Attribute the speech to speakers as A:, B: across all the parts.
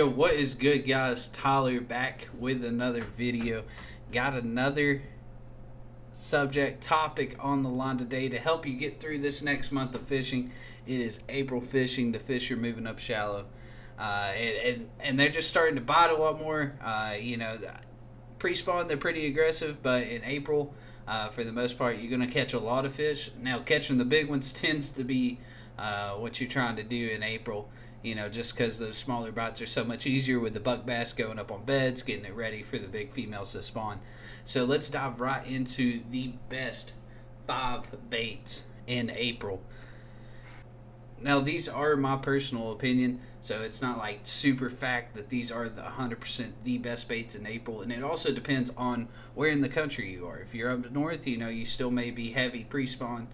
A: Yo, what is good, guys? Tyler back with another video. Got another subject topic on the line today to help you get through this next month of fishing. It is April fishing. The fish are moving up shallow, and they're just starting to bite a lot more. Pre-spawn they're pretty aggressive, but in April, for the most part, you're going to catch a lot of fish. Now, catching the big ones tends to be what you're trying to do in April. Just because those smaller bites are so much easier with the buck bass going up on beds, getting it ready for the big females to spawn. So let's dive right into the best 5 baits in April. Now, these are my personal opinion, so it's not like super fact that these are the 100% the best baits in April, and it also depends on where in the country you are. If you're up north, you still may be heavy pre-spawn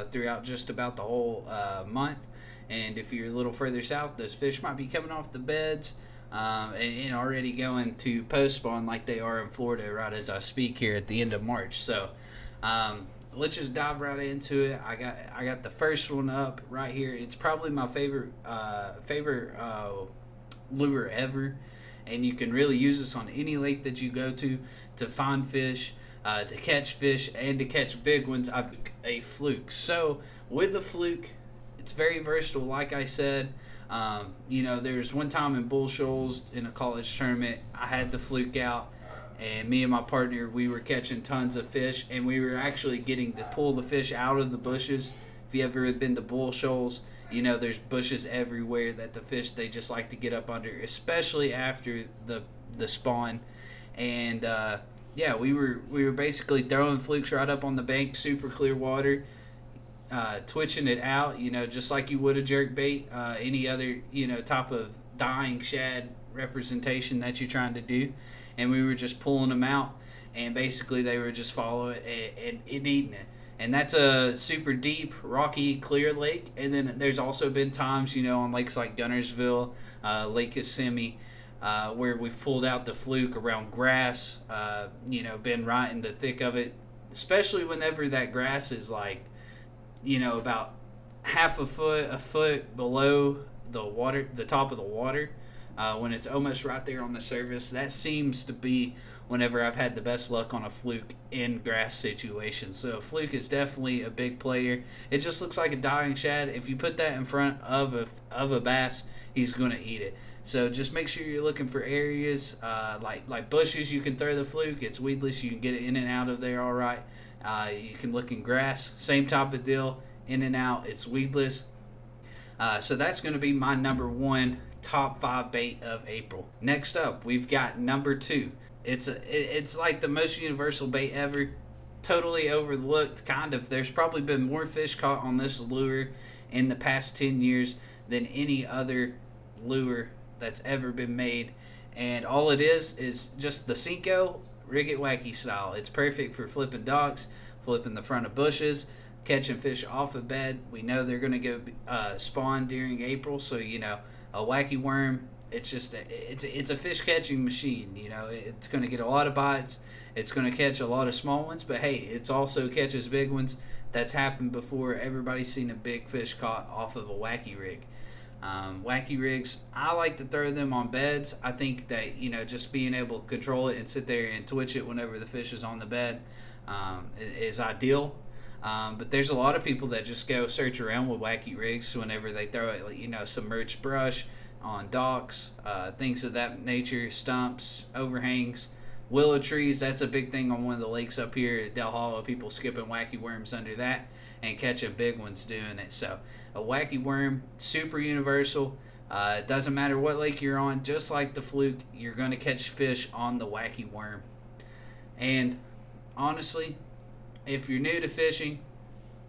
A: throughout just about the whole month, and if you're a little further south, those fish might be coming off the beds and already going to post-spawn like they are in Florida right as I speak here at the end of March. So let's just dive right into it. I got the first one up right here. It's probably my favorite lure ever, and you can really use this on any lake that you go to find fish, to catch fish, and to catch big ones. I've a Fluke. So with the Fluke, it's very versatile. Like I said, there's one time in Bull Shoals in a college tournament, I had the Fluke out, and me and my partner, we were catching tons of fish, and we were actually getting to pull the fish out of the bushes. If you ever been to Bull Shoals, there's bushes everywhere that the fish, they just like to get up under, especially after the spawn. And we were basically throwing Flukes right up on the bank, super clear water, twitching it out, just like you would a jerk bait, any other, type of dying shad representation that you're trying to do. And we were just pulling them out, and basically they were just following and eating it. And that's a super deep, rocky, clear lake. And then there's also been times, on lakes like Gunnersville, Lake Kissimmee, where we've pulled out the Fluke around grass, been right in the thick of it, especially whenever that grass is like, about half a foot below the water, the top of the water, when it's almost right there on the surface. That seems to be whenever I've had the best luck on a Fluke in grass situations. So a Fluke is definitely a big player. It just looks like a dying shad. If you put that in front of a bass, he's going to eat it. So just make sure you're looking for areas like bushes. You can throw the Fluke. It's weedless. You can get it in and out of there all right. You can look in grass. Same type of deal. In and out. It's weedless. So that's going to be my number one top 5 bait of April. Next up, we've got number 2. It's like the most universal bait ever. Totally overlooked, kind of. There's probably been more fish caught on this lure in the past 10 years than any other lure that's ever been made. And all it is just the Cinco rig it wacky style. It's perfect for flipping docks, flipping the front of bushes, catching fish off a bed. We know they're going to go spawn during April, so a wacky worm, it's a fish catching machine. It's going to get a lot of bites. It's going to catch a lot of small ones, but hey, it's also catches big ones. That's happened before. Everybody's seen a big fish caught off of a wacky rig. Wacky rigs, I like to throw them on beds. I think that just being able to control it and sit there and twitch it whenever the fish is on the bed is ideal. But there's a lot of people that just go search around with wacky rigs whenever they throw it, submerged brush on docks, things of that nature, stumps, overhangs, willow trees. That's a big thing on one of the lakes up here at Del Hollow. People skipping wacky worms under that and catching big ones doing it. So a wacky worm, super universal. It doesn't matter what lake you're on. Just like the Fluke, you're going to catch fish on the wacky worm. And honestly, if you're new to fishing,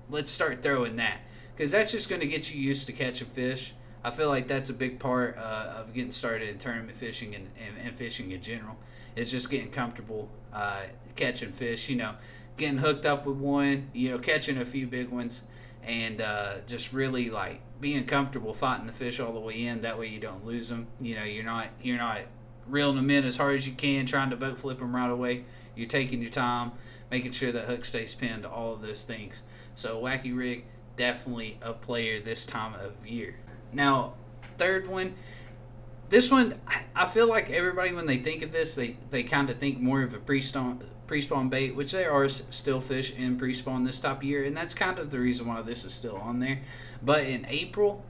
A: let's start throwing that, because that's just going to get you used to catching fish. I feel like that's a big part of getting started in tournament fishing and fishing in general. It's just getting comfortable catching fish, getting hooked up with one, catching a few big ones, and just really like being comfortable fighting the fish all the way in. That way you don't lose them. You're not reeling them in as hard as you can, trying to boat flip them right away. You're taking your time, making sure that hook stays pinned, all of those things. So wacky rig, definitely a player this time of year. Now, third one, This one, I feel like everybody, when they think of this, they kind of think more of a pre-spawn bait, which there are still fish in pre-spawn this type of year, and that's kind of the reason why this is still on there. But in April,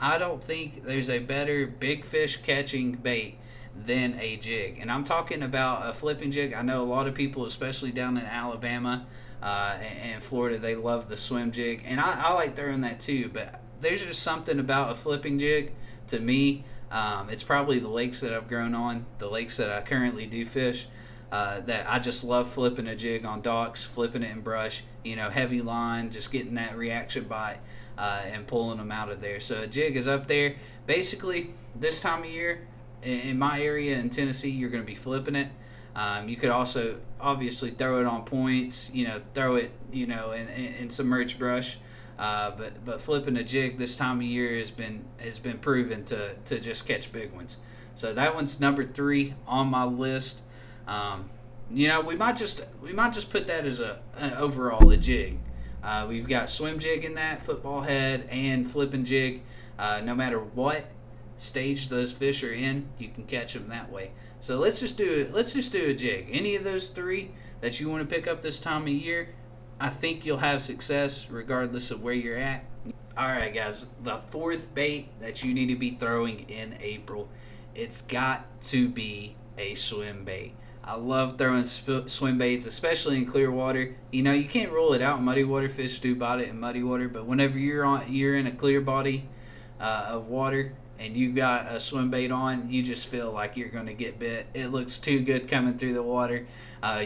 A: I don't think there's a better big fish catching bait than a jig. And I'm talking about a flipping jig. I know a lot of people, especially down in Alabama and Florida, they love the swim jig. And I like throwing that too. But there's just something about a flipping jig to me. It's probably the lakes that I've grown on, the lakes that I currently do fish, that I just love flipping a jig on docks, flipping it in brush, heavy line, just getting that reaction bite. And pulling them out of there. So a jig is up there. Basically, this time of year, in my area in Tennessee, you're going to be flipping it. You could also obviously throw it on points, throw it, in submerged brush. But flipping a jig this time of year has been proven to just catch big ones. So that one's number 3 on my list. We might just put that as an overall a jig. We've got swim jig in that, football head, and flipping jig. No matter what stage those fish are in, you can catch them that way. So let's just do a jig. Any of those 3 that you want to pick up this time of year, I think you'll have success regardless of where you're at. All right, guys, the 4th bait that you need to be throwing in April, it's got to be a swim bait. I love throwing swim baits, especially in clear water. You can't rule it out in muddy water. Fish do bite it in muddy water, but whenever you're in a clear body of water and you've got a swim bait on, you just feel like you're going to get bit. It looks too good coming through the water.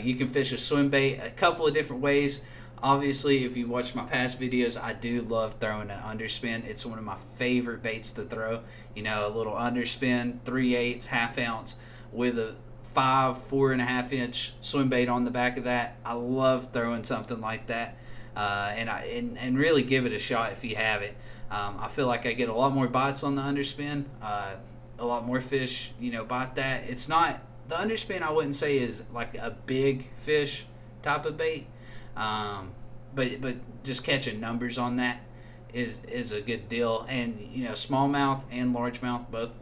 A: You can fish a swim bait a couple of different ways. Obviously, if you watch my past videos, I do love throwing an underspin. It's one of my favorite baits to throw. A little underspin, 3/8, half ounce with a 4.5 inch swim bait on the back of that. I love throwing something like that, and really give it a shot if you have it. I feel like I get a lot more bites on the underspin. A lot more fish, bite that. It's not the underspin. I wouldn't say is like a big fish type of bait, but just catching numbers on that is a good deal. And smallmouth and largemouth both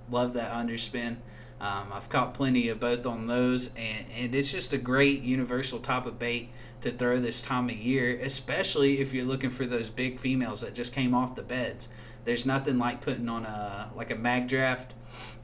A: love that underspin. I've caught plenty of both on those, and it's just a great universal type of bait to throw this time of year, especially if you're looking for those big females that just came off the beds. There's nothing like putting on a mag draft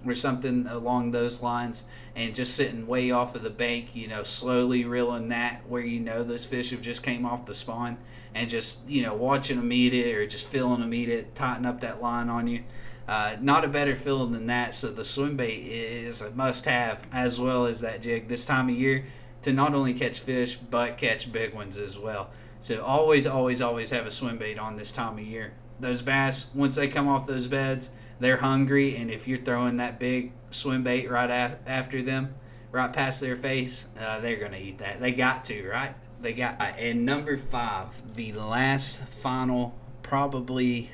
A: or something along those lines and just sitting way off of the bank, slowly reeling that where those fish have just came off the spawn, and just watching them eat it or just feeling them eat it, tighten up that line on you. Not a better feeling than that. So the swim bait is a must-have, as well as that jig this time of year, to not only catch fish but catch big ones as well. So always have a swim bait on this time of year. Those bass, once they come off those beds, they're hungry, and if you're throwing that big swim bait right after them, right past their face, they're gonna eat that. They got to, right? They got. And number 5, the last final, probably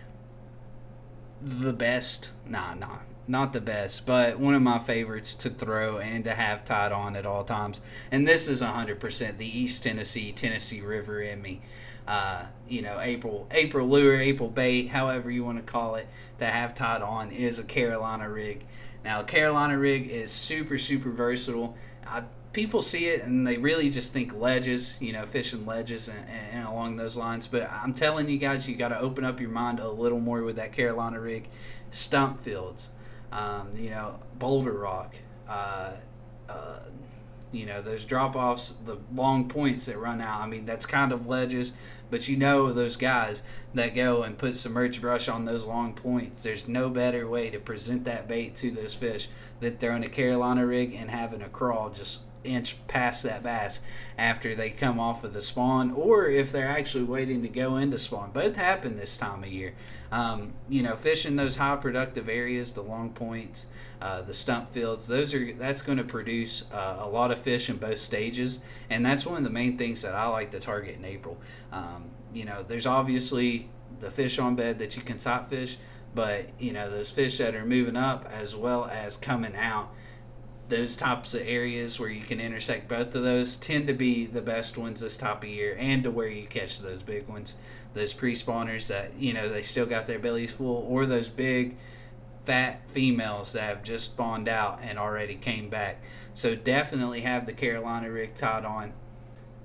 A: the best, not the best, but one of my favorites to throw and to have tied on at all times. And this is 100% the East Tennessee River in me. April lure, April bait, however you want to call it, to have tied on is a Carolina rig. Now, a Carolina rig is super, super versatile. People see it and they really just think ledges, fishing ledges and along those lines. But I'm telling you guys, you got to open up your mind a little more with that Carolina rig. Stump fields, boulder rock, those drop-offs, the long points that run out. I mean, that's kind of ledges, but those guys that go and put submerged brush on those long points. There's no better way to present that bait to those fish than throwing a Carolina rig and having a crawl just inch past that bass after they come off of the spawn, or if they're actually waiting to go into spawn. Both happen this time of year. Fishing those high productive areas, the long points, the stump fields, that's going to produce a lot of fish in both stages, and that's one of the main things that I like to target in April. There's obviously the fish on bed that you can top fish, but those fish that are moving up as well as coming out, those types of areas where you can intersect both of those tend to be the best ones this type of year, and to where you catch those big ones, those pre-spawners that they still got their bellies full, or those big fat females that have just spawned out and already came back. So definitely have the Carolina rig tied on.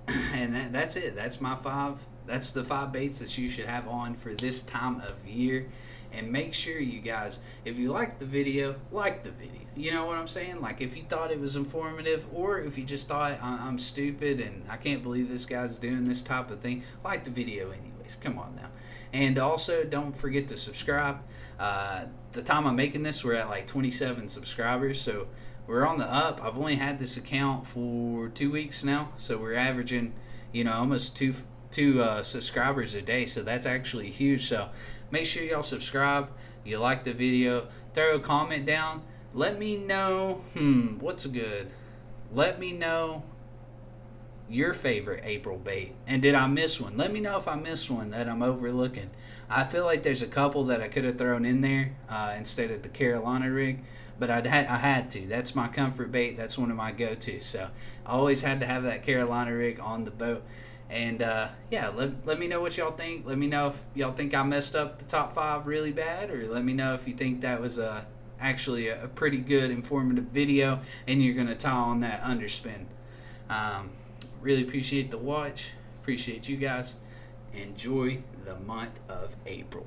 A: And that's it. That's my 5. That's the 5 baits that you should have on for this time of year. And make sure, you guys, if you like the video, like the video. You know what I'm saying? Like, if you thought it was informative, or if you just thought I'm stupid and I can't believe this guy's doing this type of thing, like the video anyways. Come on now. And also, don't forget to subscribe. The time I'm making this, we're at like 27 subscribers, so we're on the up. I've only had this account for 2 weeks now, so we're averaging, almost two subscribers a day, so that's actually huge. So make sure y'all subscribe, you like the video, throw a comment down, let me know what's good, let me know your favorite April bait, and did I miss one? Let me know if I missed one that I'm overlooking. I feel like there's a couple that I could have thrown in there instead of the Carolina rig, but I had to. That's my comfort bait. That's one of my go-tos. So I always had to have that Carolina rig on the boat. And yeah, let me know what y'all think. Let me know if y'all think I messed up the top 5 really bad, or let me know if you think that was actually a pretty good informative video and you're going to tie on that underspin. Really appreciate the watch. Appreciate you guys. Enjoy the month of April.